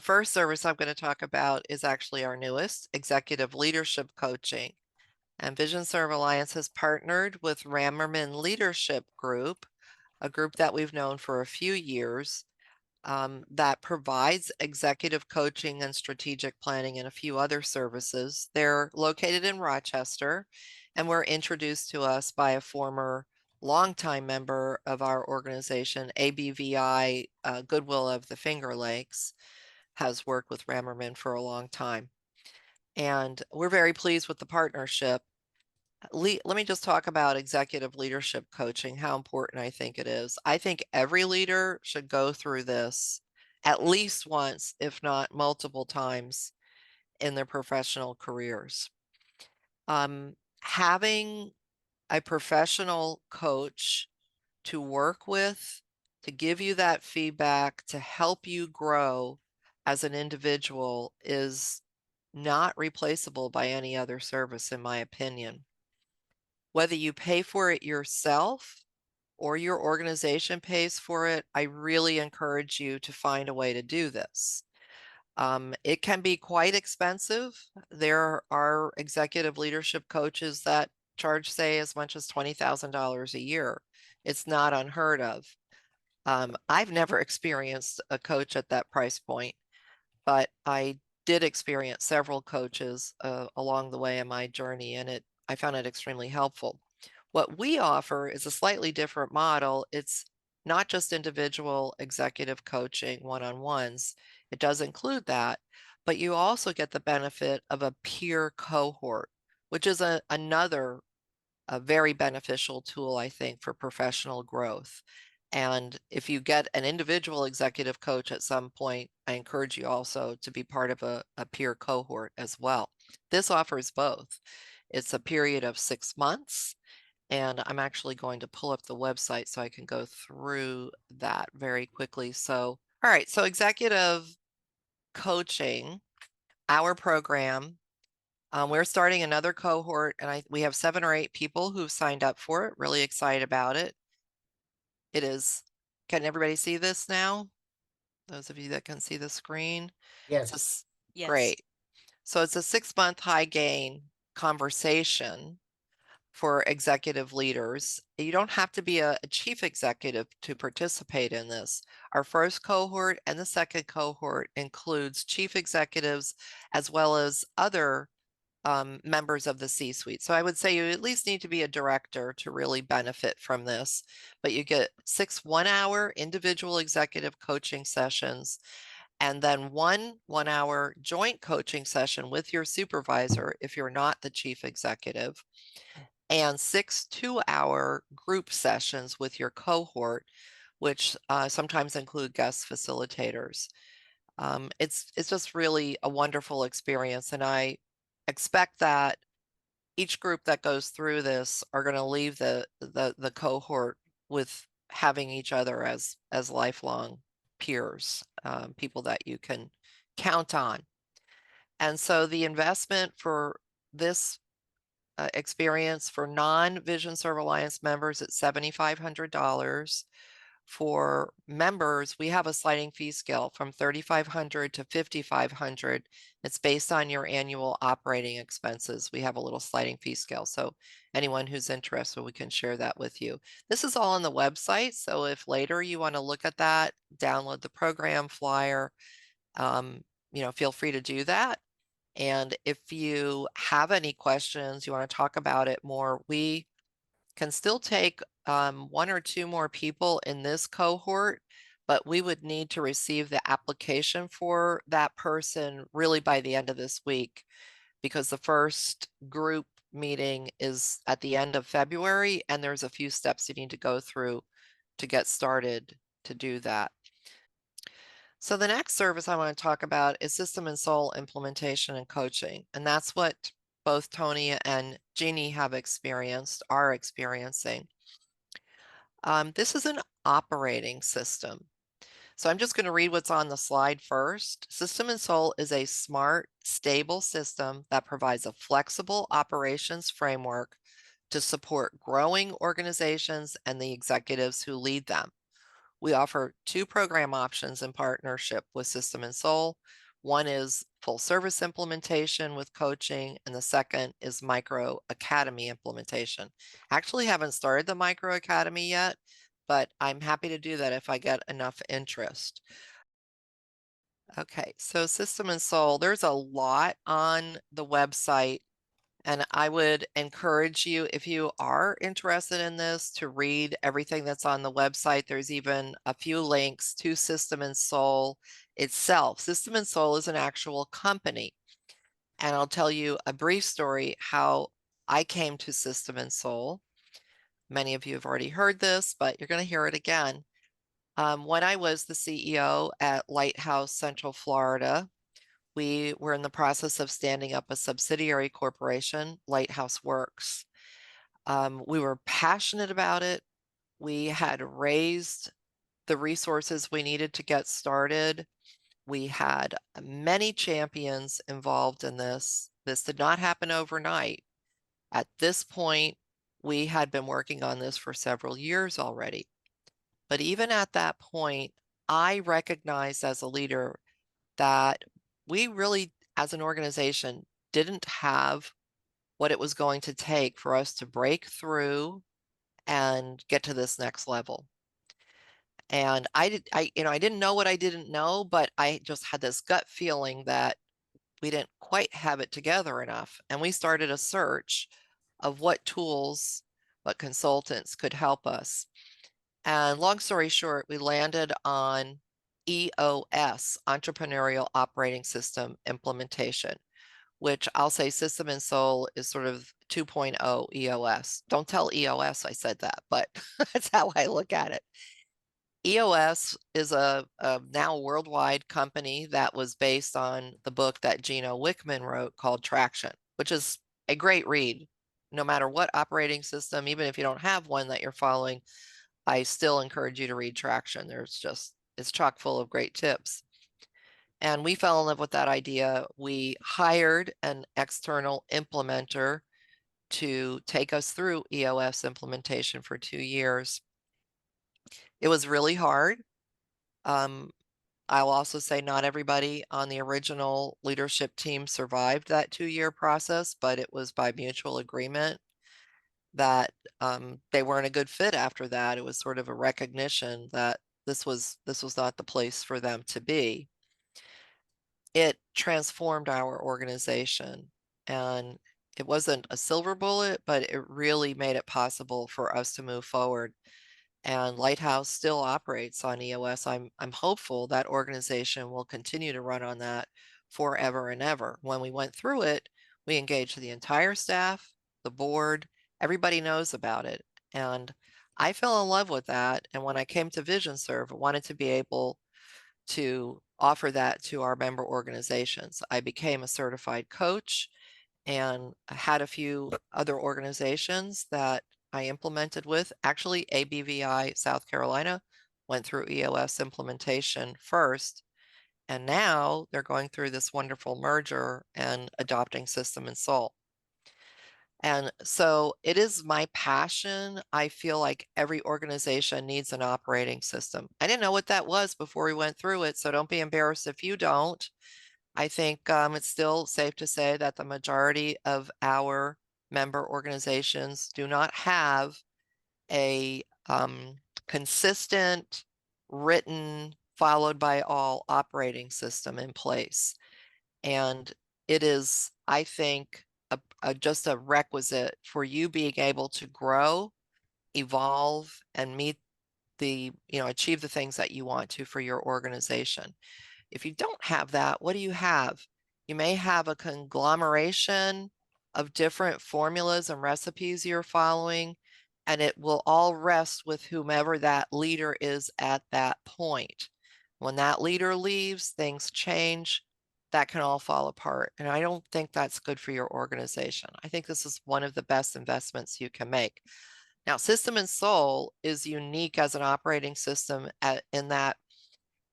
first service I'm going to talk about is actually our newest, executive leadership coaching. And VisionServe Alliance has partnered with Rammerman Leadership Group, a group that we've known for a few years, that provides executive coaching and strategic planning and a few other services. They're located in Rochester and were introduced to us by a former longtime member of our organization, ABVI, Goodwill of the Finger Lakes, has worked with Rammerman for a long time. And we're very pleased with the partnership. Let me just talk about executive leadership coaching, how important I think it is. I think every leader should go through this at least once, if not multiple times in their professional careers. Having a professional coach to work with, to give you that feedback, to help you grow as an individual is not replaceable by any other service, in my opinion. Whether you pay for it yourself or your organization pays for it, I really encourage you to find a way to do this. It can be quite expensive. There are executive leadership coaches that charge, say, as much as $20,000 a year. It's not unheard of. I've never experienced a coach at that price point, but I did experience several coaches along the way in my journey, and I found it extremely helpful. What we offer is a slightly different model. It's not just individual executive coaching one-on-ones. It does include that, but you also get the benefit of a peer cohort, which is another very beneficial tool, I think, for professional growth. And if you get an individual executive coach at some point, I encourage you also to be part of a peer cohort as well. This offers both. It's a period of 6 months, and I'm actually going to pull up the website so I can go through that very quickly. So, all right, so executive coaching, our program, we're starting another cohort, and we have 7 or 8 people who've signed up for it. Really excited about it. It is, can everybody see this now? Those of you that can see the screen. Yes. Yes. Great. So it's a 6-month high gain conversation for executive leaders. You don't have to be a chief executive to participate in this. Our first cohort and the second cohort includes chief executives as well as other members of the C-suite. So I would say you at least need to be a director to really benefit from this, but you get 6 one-hour individual executive coaching sessions and then one 1-hour joint coaching session with your supervisor if you're not the chief executive, and 6 2-hour group sessions with your cohort, which sometimes include guest facilitators. It's just really a wonderful experience, and I expect that each group that goes through this are going to leave the cohort with having each other as lifelong peers, people that you can count on. And so the investment for this experience for non-VisionServe Alliance members at $7,500. For members, we have a sliding fee scale from $3,500 to $5,500. It's based on your annual operating expenses. We have a little sliding fee scale. So anyone who's interested, we can share that with you. This is all on the website. So if later you want to look at that, download the program flyer, feel free to do that. And if you have any questions, you want to talk about it more, we can still take 1 or 2 more people in this cohort, but we would need to receive the application for that person really by the end of this week, because the first group meeting is at the end of February, and there's a few steps you need to go through to get started to do that. So the next service I want to talk about is system and soul implementation and coaching. And that's what both Tony and Jeannie are experiencing. This is an operating system. So I'm just going to read what's on the slide first. System and Soul is a smart, stable system that provides a flexible operations framework to support growing organizations and the executives who lead them. We offer 2 program options in partnership with System and Soul. One is full service implementation with coaching, and the second is micro academy implementation. Actually haven't started the micro academy yet, but I'm happy to do that if I get enough interest. Okay, so System and Soul, there's a lot on the website, and I would encourage you, if you are interested in this, to read everything that's on the website. There's even a few links to System and Soul itself. System and Soul is an actual company, and I'll tell you a brief story how I came to System and Soul. Many of you have already heard this, but you're going to hear it again. When I was the CEO at Lighthouse Central Florida, we were in the process of standing up a subsidiary corporation, Lighthouse Works. We were passionate about it. We had raised the resources we needed to get started. We had many champions involved in this. This did not happen overnight. At this point, we had been working on this for several years already. But even at that point, I recognized as a leader that we really, as an organization, didn't have what it was going to take for us to break through and get to this next level. And I didn't know what I didn't know, but I just had this gut feeling that we didn't quite have it together enough. And we started a search of what tools, what consultants could help us. And long story short, we landed on EOS, Entrepreneurial Operating System Implementation, which I'll say System and Soul is sort of 2.0 EOS. Don't tell EOS I said that, but that's how I look at it. EOS is a now worldwide company that was based on the book that Gino Wickman wrote called Traction, which is a great read. No matter what operating system, even if you don't have one that you're following, I still encourage you to read Traction. It's chock full of great tips. And we fell in love with that idea. We hired an external implementer to take us through EOS implementation for 2 years. It was really hard. I'll also say not everybody on the original leadership team survived that 2-year process, but it was by mutual agreement that they weren't a good fit after that. It was sort of a recognition that this was not the place for them to be. It transformed our organization, and it wasn't a silver bullet, but it really made it possible for us to move forward. And Lighthouse still operates on EOS. I'm hopeful that organization will continue to run on that forever and ever. When we went through it, we engaged the entire staff, the board, everybody knows about it. And I fell in love with that. And when I came to VisionServe, I wanted to be able to offer that to our member organizations. I became a certified coach and had a few other organizations that I implemented with. Actually, ABVI South Carolina went through EOS implementation first, and now they're going through this wonderful merger and adopting System and Soul. And so it is my passion. I feel like every organization needs an operating system. I didn't know what that was before we went through it, so don't be embarrassed if you don't. I think it's still safe to say that the majority of our member organizations do not have a consistent, written, followed by all operating system in place. And it is, I think, just a requisite for you being able to grow, evolve, and achieve the things that you want to for your organization. If you don't have that, what do you have? You may have a conglomeration of different formulas and recipes you're following, and it will all rest with whomever that leader is at that point. When that leader leaves, things change. That can all fall apart. And I don't think that's good for your organization. I think this is one of the best investments you can make. Now, System and Soul is unique as an operating system in that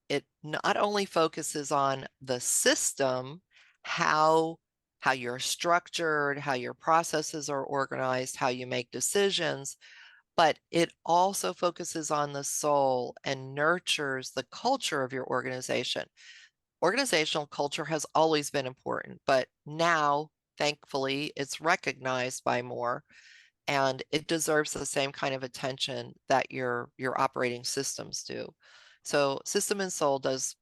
it not only focuses on the system, how you're structured, how your processes are organized, how you make decisions, but it also focuses on the soul and nurtures the culture of your organization. Organizational culture has always been important, but now, thankfully, it's recognized by more, and it deserves the same kind of attention that your operating systems do. So System and Soul does,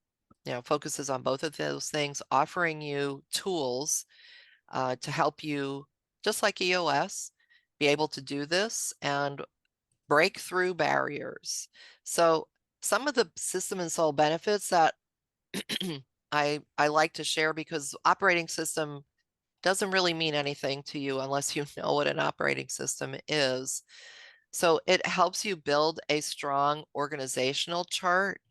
focuses on both of those things, offering you tools to help you, just like EOS, be able to do this and break through barriers. So some of the System and Soul benefits that I like to share, because operating system doesn't really mean anything to you unless you know what an operating system is. So it helps you build a strong organizational chart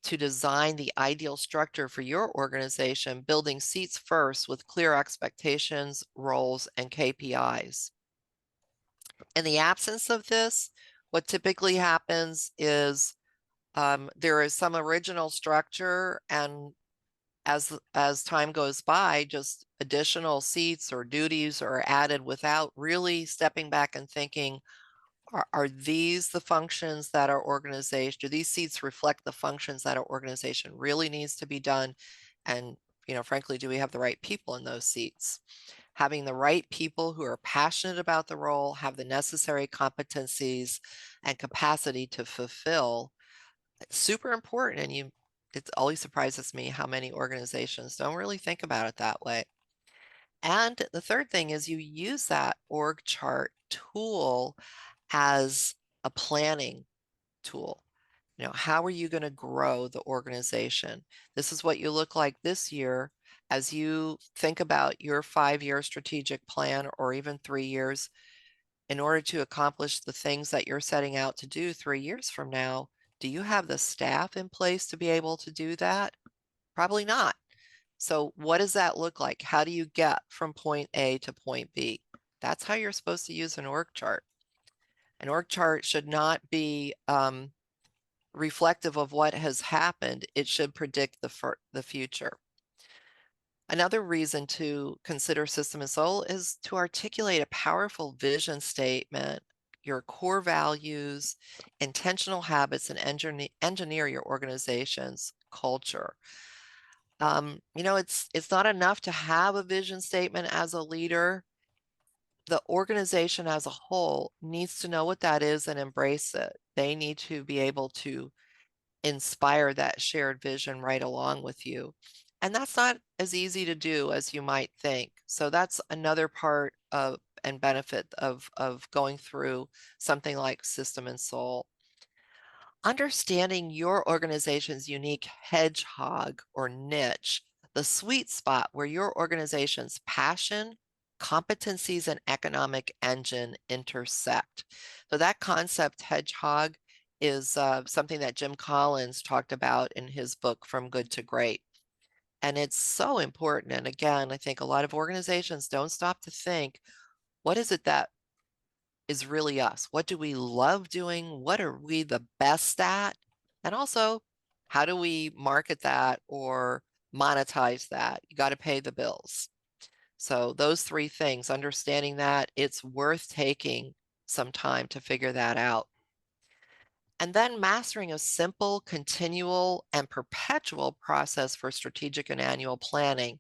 to design the ideal structure for your organization, building seats first with clear expectations, roles, and KPIs. In the absence of this, what typically happens is there is some original structure, and as time goes by, just additional seats or duties are added without really stepping back and thinking, are these the functions that our organization, do these seats reflect the functions that our organization really needs to be done? And, frankly, do we have the right people in those seats? Having the right people who are passionate about the role, have the necessary competencies and capacity to fulfill, it's super important. And it always surprises me how many organizations don't really think about it that way. And the third thing is you use that org chart tool as a planning tool. How are you going to grow the organization? This is what you look like this year. As you think about your 5-year strategic plan, or even 3 years, in order to accomplish the things that you're setting out to do 3 years from now, do you have the staff in place to be able to do that? Probably not. So what does that look like? How do you get from point A to point B? That's how you're supposed to use an org chart. An org chart should not be reflective of what has happened. It should predict the future. Another reason to consider System and Soul is to articulate a powerful vision statement, your core values, intentional habits, and engineer your organization's culture. It's not enough to have a vision statement as a leader. The organization as a whole needs to know what that is and embrace it. They need to be able to inspire that shared vision right along with you. And that's not as easy to do as you might think. So that's another part of and benefit of going through something like System and Soul. Understanding your organization's unique hedgehog or niche, the sweet spot where your organization's passion, competencies, and economic engine intersect. So that concept, hedgehog, is something that Jim Collins talked about in his book, From Good to Great. And it's so important. And again, I think a lot of organizations don't stop to think, what is it that is really us? What do we love doing? What are we the best at? And also, how do we market that or monetize that? You got to pay the bills. So those three things, understanding that, it's worth taking some time to figure that out. And then mastering a simple, continual, and perpetual process for strategic and annual planning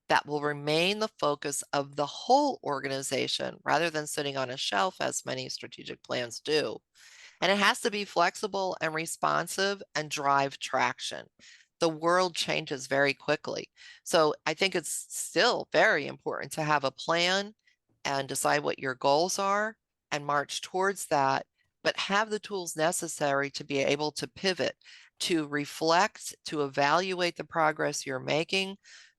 that will remain the focus of the whole organization rather than sitting on a shelf as many strategic plans do. And it has to be flexible and responsive and drive traction. The world changes very quickly. So I think it's still very important to have a plan and decide what your goals are and march towards that, but have the tools necessary to be able to pivot, to reflect, to evaluate the progress you're making,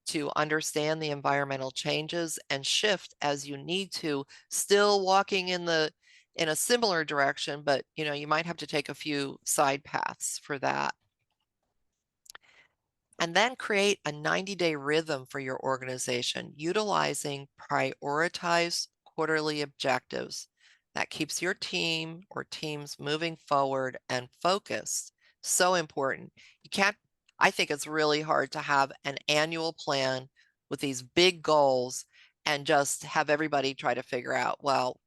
to understand the environmental changes and shift as you need to, still walking in a similar direction, but you might have to take a few side paths for that. And then create a 90-day rhythm for your organization, utilizing prioritized quarterly objectives that keeps your team or teams moving forward and focused. So important. I think it's really hard to have an annual plan with these big goals and just have everybody try to figure out, well,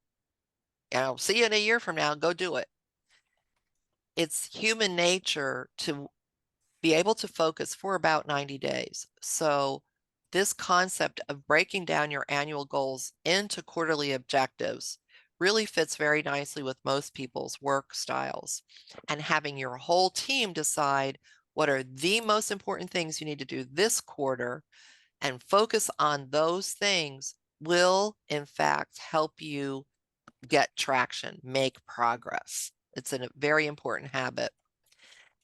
see you in a year from now, go do it. It's human nature to be able to focus for about 90 days. So this concept of breaking down your annual goals into quarterly objectives really fits very nicely with most people's work styles. And having your whole team decide what are the most important things you need to do this quarter and focus on those things will, in fact, help you get traction, make progress. It's a very important habit.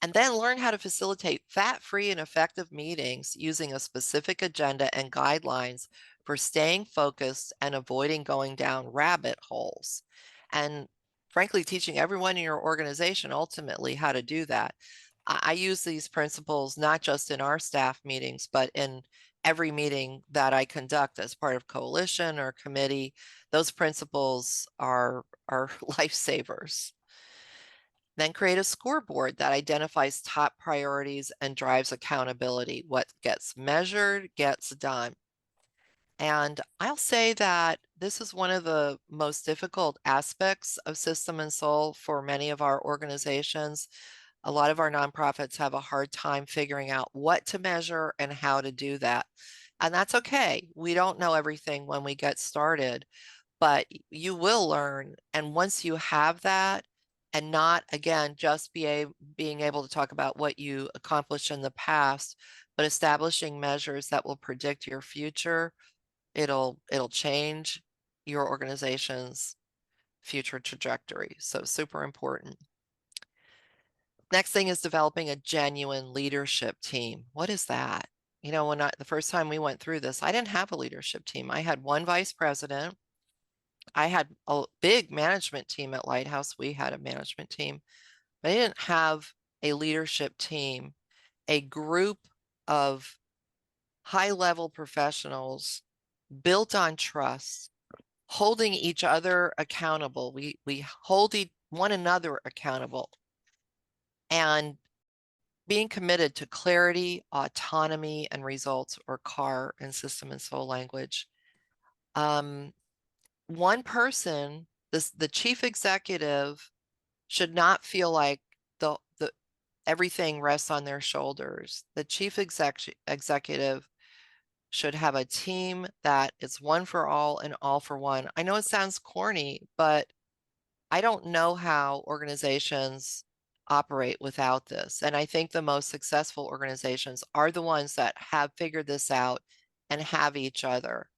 And then learn how to facilitate fat-free and effective meetings using a specific agenda and guidelines for staying focused and avoiding going down rabbit holes. And frankly, teaching everyone in your organization ultimately how to do that. I use these principles not just in our staff meetings, but in every meeting that I conduct as part of coalition or committee. Those principles are lifesavers. Then create a scoreboard that identifies top priorities and drives accountability. What gets measured gets done. And I'll say that this is one of the most difficult aspects of System and Soul for many of our organizations. A lot of our nonprofits have a hard time figuring out what to measure and how to do that. And that's okay. We don't know everything when we get started, but you will learn. And once you have that, and not, again, just being able to talk about what you accomplished in the past, but establishing measures that will predict your future, it'll change your organization's future trajectory. So super important. Next thing is developing a genuine leadership team. What is that? You know, the first time we went through this, I didn't have a leadership team. I had one vice president. I had a big management team at Lighthouse. We had a management team, but I didn't have a leadership team, a group of high-level professionals built on trust, holding each other accountable. We hold one another accountable, and being committed to clarity, autonomy, and results, or CAR in System and Soul language. One person, the chief executive, should not feel like the everything rests on their shoulders. The chief executive should have a team that is one for all and all for one. I know it sounds corny, but I don't know how organizations operate without this. And I think the most successful organizations are the ones that have figured this out and have each other.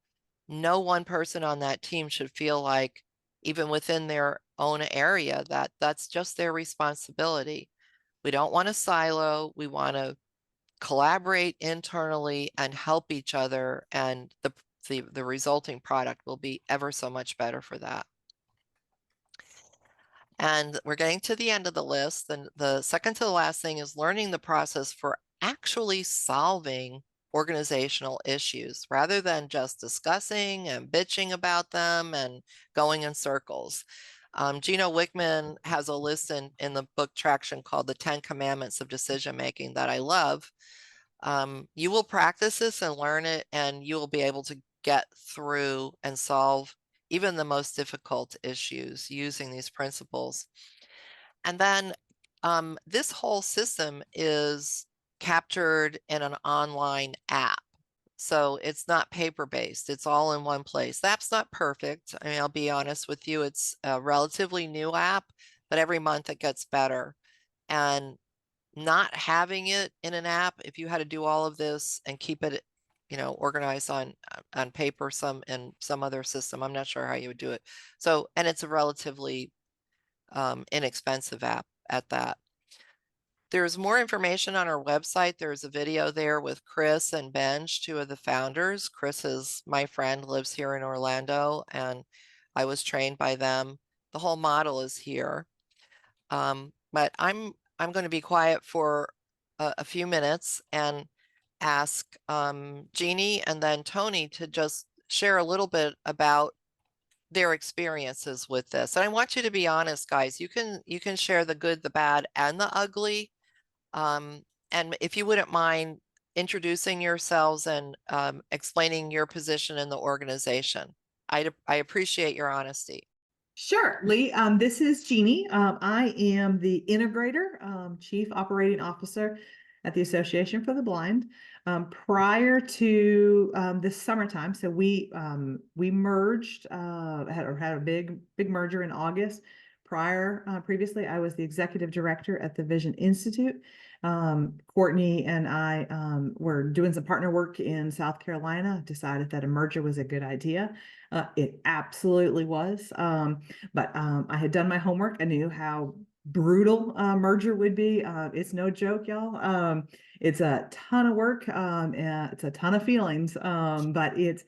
No one person on that team should feel like, even within their own area, that that's just their responsibility. We don't want to silo. We want to collaborate internally and help each other, and the resulting product will be ever so much better for that. And we're getting to the end of the list. And the second to the last thing is learning the process for actually solving organizational issues rather than just discussing and bitching about them and going in circles. Gino Wickman has a list in the book Traction called the 10 Commandments of Decision Making that I love. You will practice this and learn it, and you will be able to get through and solve even the most difficult issues using these principles. And then this whole system is captured in an online app. So it's not paper-based, it's all in one place. The app's not perfect. I mean, I'll be honest with you, it's a relatively new app, but every month it gets better. And not having it in an app, if you had to do all of this and keep it, you know, organized on paper, in some other system, I'm not sure how you would do it. So, and it's a relatively inexpensive app at that. There's more information on our website. There's a video there with Chris and Benj, two of the founders. Chris is my friend, lives here in Orlando, and I was trained by them. The whole model is here. But I'm going to be quiet for a few minutes and ask Jeannie and then Tony to just share a little bit about their experiences with this. And I want you to be honest, guys. You can share the good, the bad, and the ugly. And if you wouldn't mind introducing yourselves and explaining your position in the organization, I appreciate your honesty. Sure, Lee. This is Jeannie. I am the integrator, chief operating officer at the Association for the Blind. Prior to this summertime, so we merged, had a big merger in August. Previously, I was the executive director at the Vision Institute. Courtney and I were doing some partner work in South Carolina. Decided that a merger was a good idea. It absolutely was. But I had done my homework. I knew how brutal a merger would be. It's no joke, y'all. It's a ton of work. And it's a ton of feelings, but it's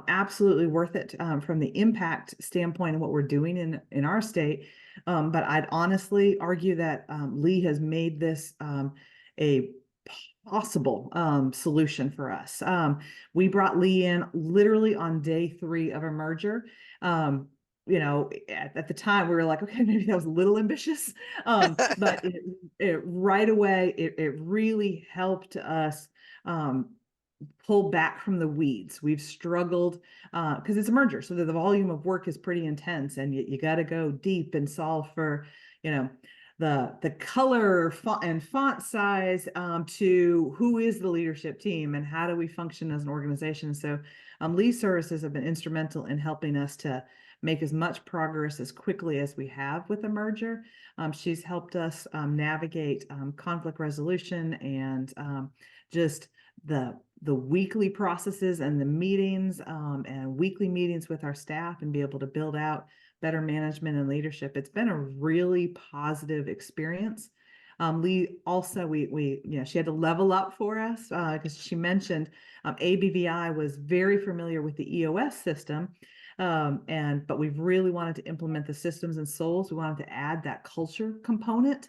absolutely worth it from the impact standpoint of what we're doing in our state. But I'd honestly argue that Lee has made this a possible solution for us. We brought Lee in literally on day 3 of a merger. At the time we were like, okay, maybe that was a little ambitious. But it right away, it really helped us pull back from the weeds. We've struggled because it's a merger, so the volume of work is pretty intense, and you got to go deep and solve for, the color and font size, to who is the leadership team and how do we function as an organization. So Lee Services have been instrumental in helping us to make as much progress as quickly as we have with the merger. She's helped us navigate conflict resolution and just the weekly processes and the meetings and weekly meetings with our staff, and be able to build out better management and leadership. It's been a really positive experience. Lee also, she had to level up for us because she mentioned ABVI was very familiar with the EOS system. But we've really wanted to implement the systems and souls. We wanted to add that culture component,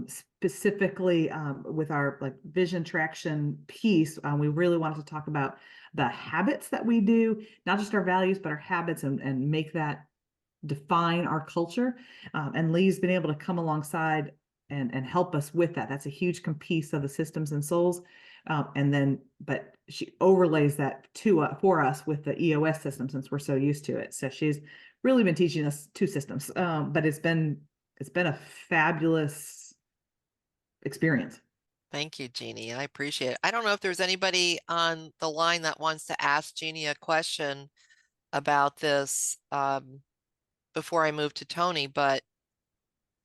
specifically with our vision traction piece. We really wanted to talk about the habits that we do, not just our values, but our habits, and make that define our culture. And Lee's been able to come alongside and help us with that. That's a huge piece of the systems and souls. But she overlays that for us with the EOS system, since we're so used to it. So she's really been teaching us 2 systems. But it's been a fabulous experience. Thank you, Jeannie. I appreciate it. I don't know if there's anybody on the line that wants to ask Jeannie a question about this before I move to Tony, but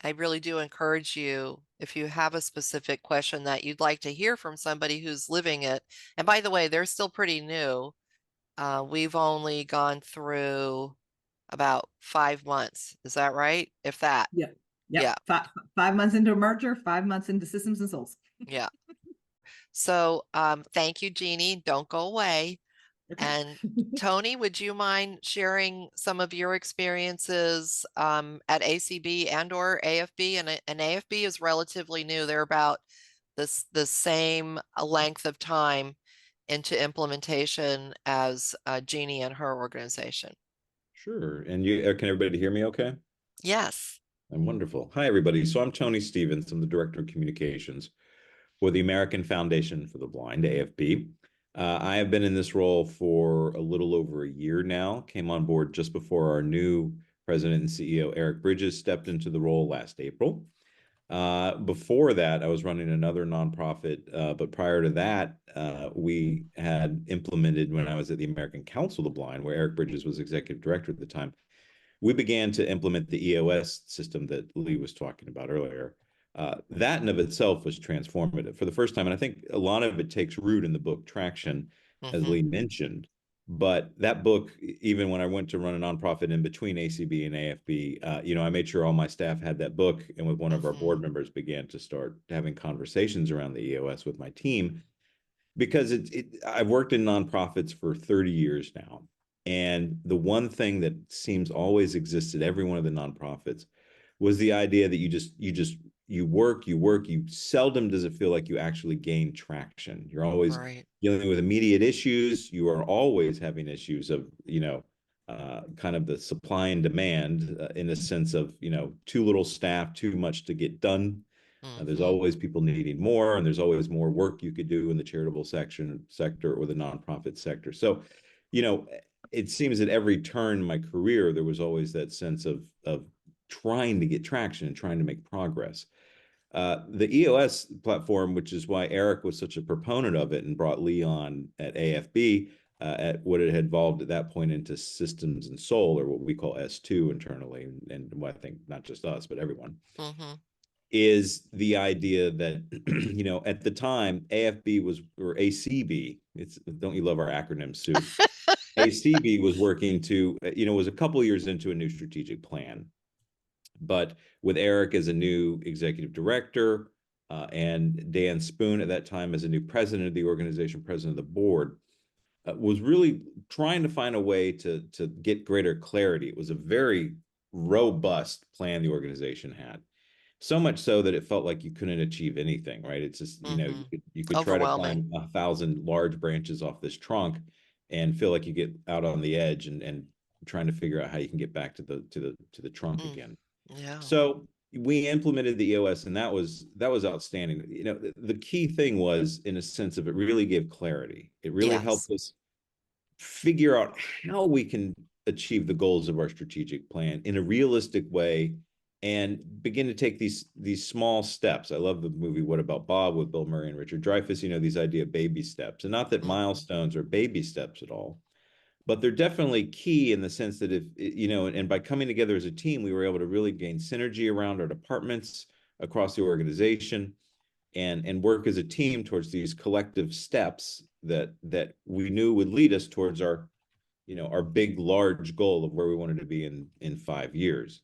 I really do encourage you, if you have a specific question that you'd like to hear from somebody who's living it. And by the way, they're still pretty new. We've only gone through about 5 months. Is that right? If that. Yeah. Yeah. Yep. 5 months into a merger, 5 months into systems and souls. Yeah. So thank you, Jeannie. Don't go away. Okay. And Tony, would you mind sharing some of your experiences at ACB and or AFB? And AFB is relatively new. They're about the same length of time into implementation as Jeannie and her organization. Sure. And can everybody hear me okay? Yes. I'm wonderful. Hi, everybody. So I'm Tony Stevens. I'm the Director of Communications for the American Foundation for the Blind, AFB. I have been in this role for a little over a year now. Came on board just before our new president and CEO, Eric Bridges, stepped into the role last April. Before that, I was running another nonprofit, but prior to that, we had implemented, when I was at the American Council of the Blind, where Eric Bridges was executive director at the time, we began to implement the EOS system that Lee was talking about earlier. That in of itself was transformative for the first time. And I think a lot of it takes root in the book Traction, as Lee mentioned. But that book, even when I went to run a nonprofit in between ACB and AFB, I made sure all my staff had that book, and with one of our board members began to start having conversations around the EOS with my team, because I've worked in nonprofits for 30 years now. And the one thing that seems always existed every one of the nonprofits was the idea that you work, you seldom does it feel like you actually gain traction. You're always dealing with immediate issues. You are always having issues of, kind of the supply and demand in the sense of, too little staff, too much to get done. There's always people needing more, and there's always more work you could do in the charitable sector or the nonprofit sector. So, it seems at every turn in my career, there was always that sense of trying to get traction and trying to make progress. The EOS platform, which is why Eric was such a proponent of it and brought Lee on at AFB, at what it had evolved at that point into systems and soul, or what we call S2 internally, and I think not just us, but everyone, is the idea that, you know, at the time, AFB was, or ACB, it's, don't you love our acronym, Sue? ACB was working to, you know, was a couple years into a new strategic plan. But with Eric as a new executive director, and Dan Spoon at that time as a new president of the organization, president of the board, was really trying to find a way to get greater clarity. It was a very robust plan the organization had. So much so that it felt like you couldn't achieve anything, right? It's just, you know, you could try to Overwhelming. climb 1,000 large branches off this trunk and feel like you get out on the edge and trying to figure out how you can get back to the trunk again. Yeah. So we implemented the EOS, and that was outstanding. You know, the key thing was, in a sense of, it really gave clarity. It really helped us figure out how we can achieve the goals of our strategic plan in a realistic way and begin to take these small steps. I love the movie What About Bob with Bill Murray and Richard Dreyfuss, you know, these idea of baby steps. And not that milestones are baby steps at all, but they're definitely key in the sense that, if, you know, and by coming together as a team, we were able to really gain synergy around our departments across the organization, and work as a team towards these collective steps that we knew would lead us towards our, you know, our big, large goal of where we wanted to be in 5 years.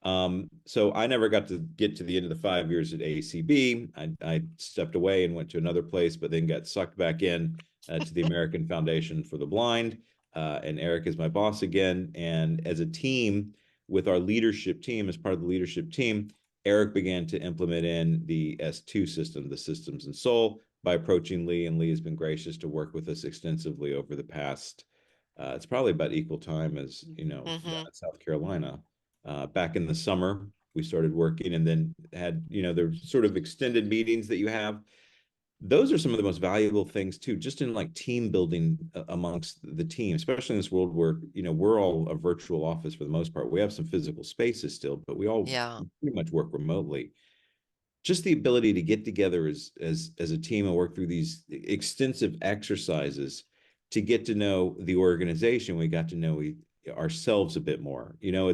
So I never got to get to the end of the 5 years at ACB. I stepped away and went to another place, but then got sucked back in to the American Foundation for the Blind. And Eric is my boss again. And as a team, with our leadership team, as part of the leadership team, Eric began to implement in the S2 system, the systems and soul, by approaching Lee. And Lee has been gracious to work with us extensively over the past, it's probably about equal time as, you know, South Carolina. Back in the summer, we started working, and then had, you know, there's sort of extended meetings that you have. Those are some of the most valuable things too, just in like team building amongst the team, especially in this world where, you know, we're all a virtual office for the most part. We have some physical spaces still, but we all pretty much work remotely. Just the ability to get together as a team and work through these extensive exercises to get to know the organization. We got to know ourselves a bit more. You know,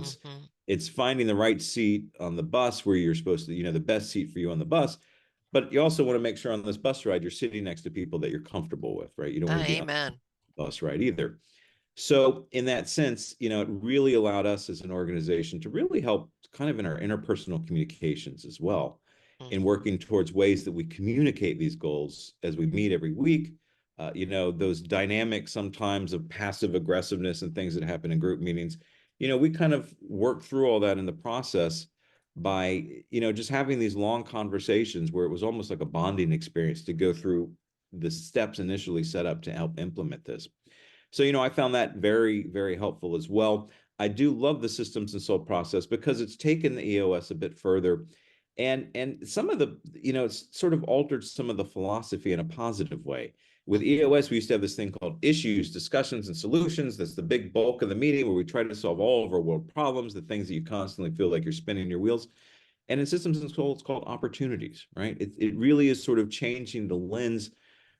it's finding the right seat on the bus where you're supposed to, you know, the best seat for you on the bus. But you also want to make sure on this bus ride, you're sitting next to people that you're comfortable with, right? You don't want to be on the bus ride either. So in that sense, you know, it really allowed us as an organization to really help kind of in our interpersonal communications as well, in working towards ways that we communicate these goals as we meet every week. You know, those dynamics sometimes of passive aggressiveness and things that happen in group meetings, you know, we kind of work through all that in the process by, you know, just having these long conversations where it was almost like a bonding experience to go through the steps initially set up to help implement this. So, you know, I found that very, very helpful as well. I do love the systems and soul process because it's taken the EOS a bit further, and some of the, you know, it's sort of altered some of the philosophy in a positive way. With EOS, we used to have this thing called issues, discussions, and solutions. That's the big bulk of the meeting where we try to solve all of our world problems, the things that you constantly feel like you're spinning your wheels. And in systems and soul, it's called opportunities, right? It really is sort of changing the lens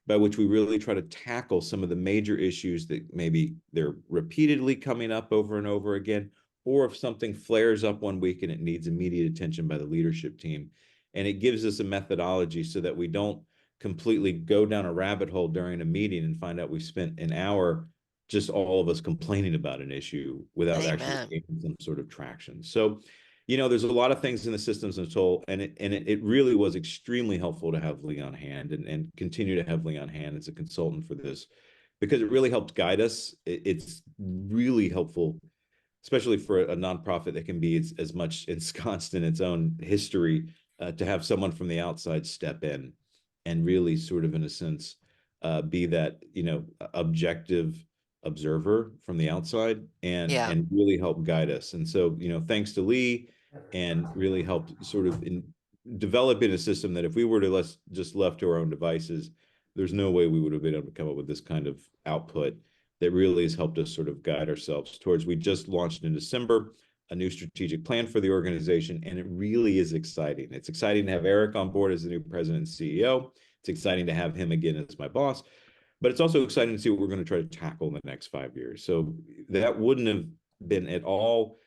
by which we really try to tackle some of the major issues that maybe they're repeatedly coming up over and over again, or if something flares up one week and it needs immediate attention by the leadership team. And it gives us a methodology so that we don't completely go down a rabbit hole during a meeting and find out we spent an hour just all of us complaining about an issue without actually getting some sort of traction. So, you know, there's a lot of things in the systems and soul, and it really was extremely helpful to have Lee on hand and continue to have Lee on hand as a consultant for this, because it really helped guide us. It's really helpful, especially for a nonprofit that can be as much ensconced in its own history, to have someone from the outside step in and really sort of, in a sense, be that, you know, objective observer from the outside and really help guide us. And so, you know, thanks to Lee, and really helped sort of in developing a system that if we were to just left to our own devices, there's no way we would have been able to come up with this kind of output that really has helped us sort of guide ourselves towards. We just launched in December a new strategic plan for the organization, and it really is exciting. It's exciting to have Eric on board as the new president and CEO. It's exciting to have him again as my boss, but it's also exciting to see what we're going to try to tackle in the next 5 years. So that wouldn't have been at all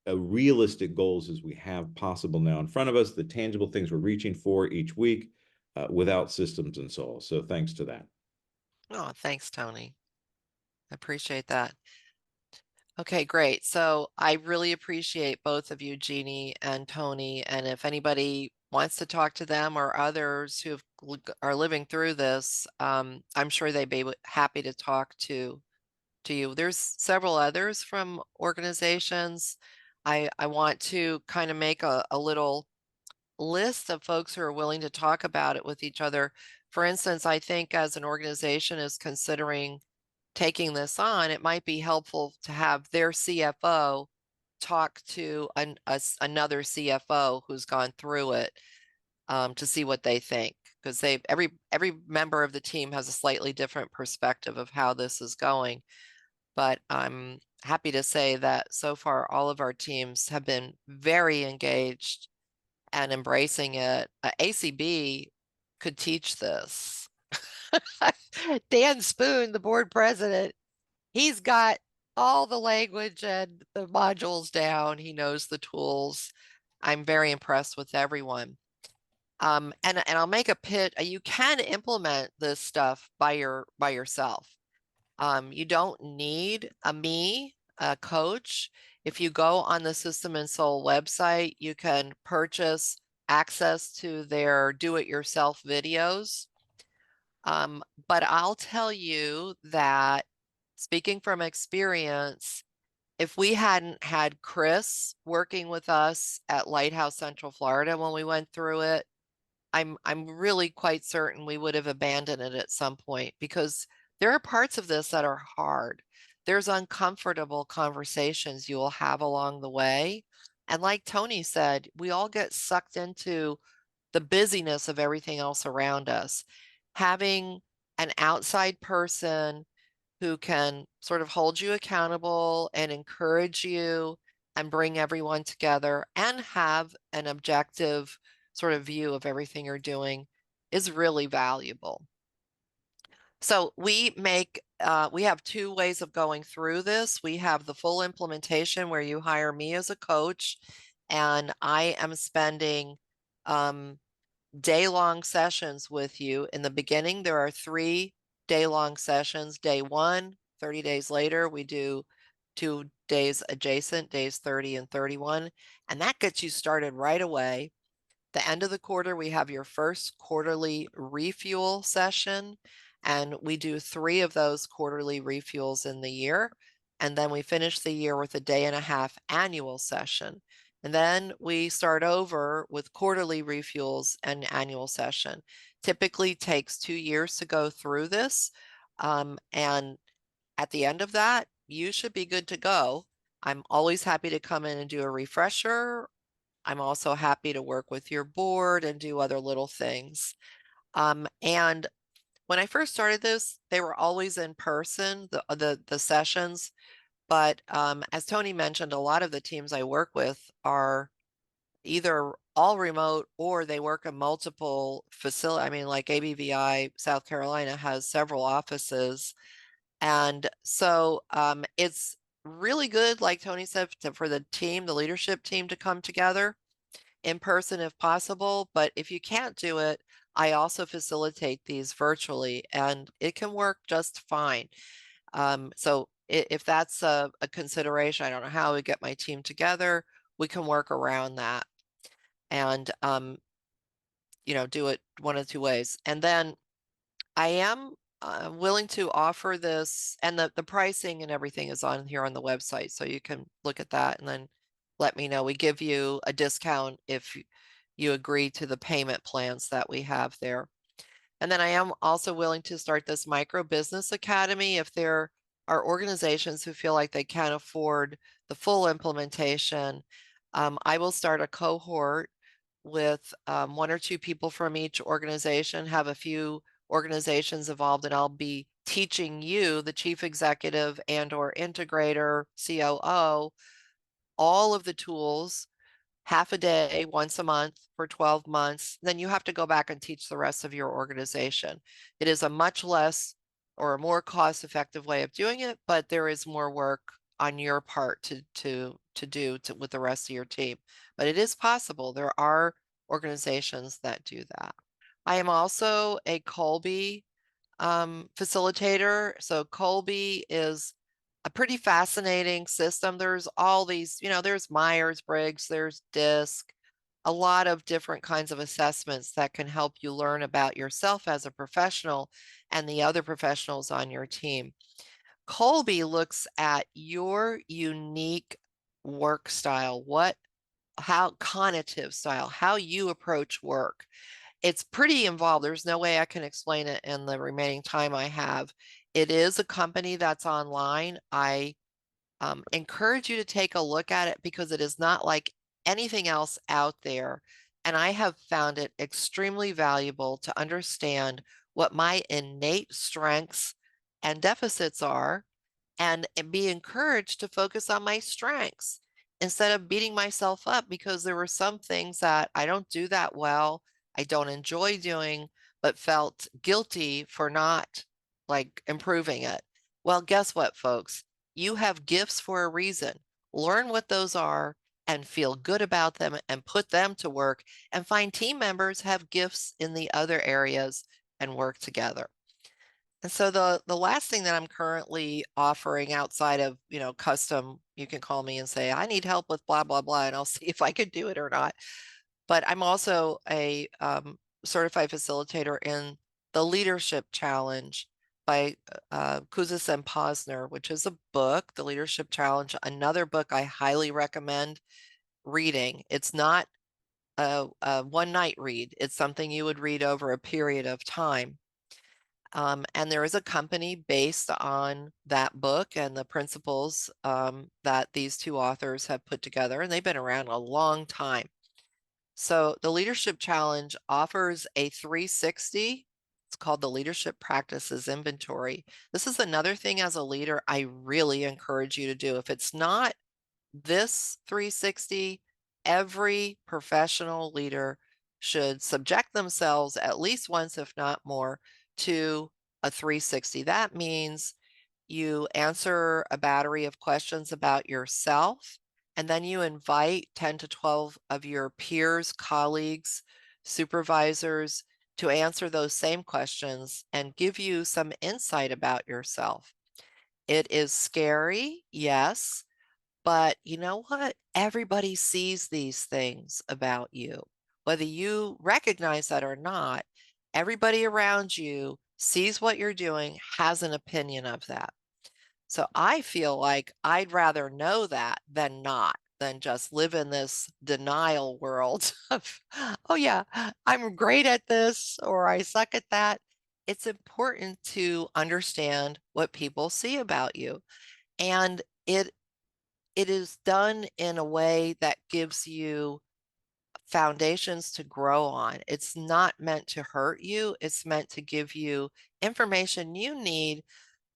realistic goals as we have possible now in front of us, the tangible things we're reaching for each week without systems and souls. So thanks to that. Oh, thanks, Tony. I appreciate that. Okay, great. So I really appreciate both of you, Jeannie and Tony. And if anybody wants to talk to them or others who are living through this, I'm sure they'd be happy to talk to you. There's several others from organizations. I want to kind of make a little list of folks who are willing to talk about it with each other. For instance, I think as an organization is considering taking this on, it might be helpful to have their CFO talk to another CFO who's gone through it to see what they think, because every member of the team has a slightly different perspective of how this is going. But I'm happy to say that so far all of our teams have been very engaged and embracing it. ACB could teach this. Dan Spoon, the board president, he's got all the language and the modules down. He knows the tools. I'm very impressed with everyone. And I'll make a pitch. You can implement this stuff by yourself. You don't need a coach. If you go on the System and Soul website, you can purchase access to their do-it-yourself videos. But I'll tell you that, speaking from experience, if we hadn't had Chris working with us at Lighthouse Central Florida when we went through it, I'm really quite certain we would have abandoned it at some point, because there are parts of this that are hard. There's uncomfortable conversations you will have along the way. And like Tony said, we all get sucked into the busyness of everything else around us. Having an outside person who can sort of hold you accountable and encourage you and bring everyone together and have an objective sort of view of everything you're doing is really valuable. So we have two ways of going through this. We have the full implementation where you hire me as a coach, and I am spending day-long sessions with you. In the beginning, there are 3 day-long sessions. Day 1, 30 days later, we do 2 days adjacent, days 30 and 31, and that gets you started right away. The end of the quarter, we have your first quarterly refuel session, and we do 3 of those quarterly refuels in the year. And then we finish the year with a 1.5-day annual session. And then we start over with quarterly refuels and annual session. Typically takes 2 years to go through this. And at the end of that, you should be good to go. I'm always happy to come in and do a refresher. I'm also happy to work with your board and do other little things. And when I first started this, they were always in person, the sessions. But as Tony mentioned, a lot of the teams I work with are either all remote or they work in multiple facilities. I mean, like ABVI South Carolina has several offices. And so it's really good, like Tony said, for the team, the leadership team, to come together in person if possible. But if you can't do it, I also facilitate these virtually, and it can work just fine. So if that's a consideration, I don't know how we get my team together, we can work around that and, do it one of 2 ways. And then I am willing to offer this, and the pricing and everything is on here on the website, so you can look at that and then let me know. We give you a discount if you agree to the payment plans that we have there. And then I am also willing to start this micro business academy if there are organizations who feel like they can't afford the full implementation. I will start a cohort with 1 or 2 people from each organization, have a few organizations involved, and I'll be teaching you, the chief executive and or integrator, COO, all of the tools, half a day, once a month for 12 months, then you have to go back and teach the rest of your organization. It is a much less or a more cost-effective way of doing it, but there is more work on your part to do with the rest of your team. But it is possible. There are organizations that do that. I am also a Kolbe facilitator. So Kolbe is a pretty fascinating system. There's all these, there's Myers-Briggs, there's DISC, a lot of different kinds of assessments that can help you learn about yourself as a professional and the other professionals on your team. Kolbe looks at your unique work style, how cognitive style, how you approach work. It's pretty involved. There's no way I can explain it in the remaining time I have. It is a company that's online. I encourage you to take a look at it because it is not like anything else out there. And I have found it extremely valuable to understand what my innate strengths and deficits are and be encouraged to focus on my strengths instead of beating myself up because there were some things that I don't do that well, I don't enjoy doing, but felt guilty for not like improving it. Well, guess what, folks? You have gifts for a reason. Learn what those are and feel good about them and put them to work and find team members have gifts in the other areas and work together. And so the last thing that I'm currently offering outside of, custom, you can call me and say, I need help with blah, blah, blah, and I'll see if I could do it or not. But I'm also a certified facilitator in the Leadership Challenge by Kouzes and Posner, which is a book, The Leadership Challenge, another book I highly recommend reading. It's not a one-night read. It's something you would read over a period of time. And there is a company based on that book and the principles that these two authors have put together, and they've been around a long time. So the Leadership Challenge offers a 360. It's called the Leadership Practices Inventory. This is another thing as a leader I really encourage you to do. If it's not this 360, every professional leader should subject themselves at least once, if not more, to a 360. That means you answer a battery of questions about yourself, and then you invite 10 to 12 of your peers, colleagues, supervisors to answer those same questions and give you some insight about yourself. It is scary, yes, but you know what? Everybody sees these things about you. Whether you recognize that or not, everybody around you sees what you're doing, has an opinion of that. So I feel like I'd rather know that than not, than just live in this denial world of, oh yeah, I'm great at this or I suck at that. It's important to understand what people see about you. And it is done in a way that gives you foundations to grow on. It's not meant to hurt you. It's meant to give you information you need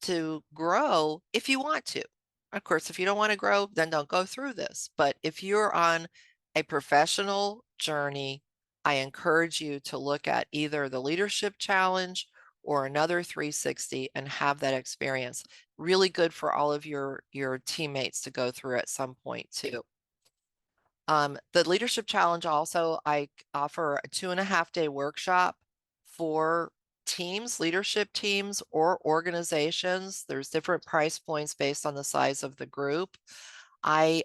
to grow if you want to. Of course, if you don't want to grow, then don't go through this. But if you're on a professional journey, I encourage you to look at either the Leadership Challenge or another 360 and have that experience. Really good for all of your teammates to go through at some point too. The Leadership Challenge also, I offer a 2.5-day workshop for teams, leadership teams, or organizations. There's different price points based on the size of the group. I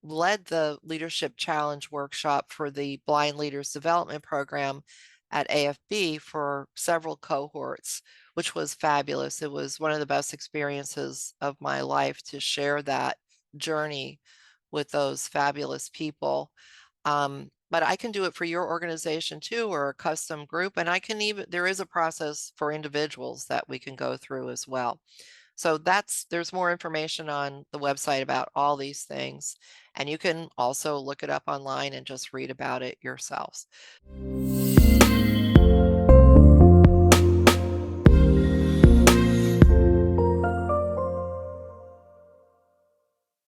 led the Leadership Challenge workshop for the Blind Leaders Development Program at AFB for several cohorts, which was fabulous. It was one of the best experiences of my life to share that journey with those fabulous people. But I can do it for your organization too, or a custom group. And there is a process for individuals that we can go through as well. So there's more information on the website about all these things. And you can also look it up online and just read about it yourselves.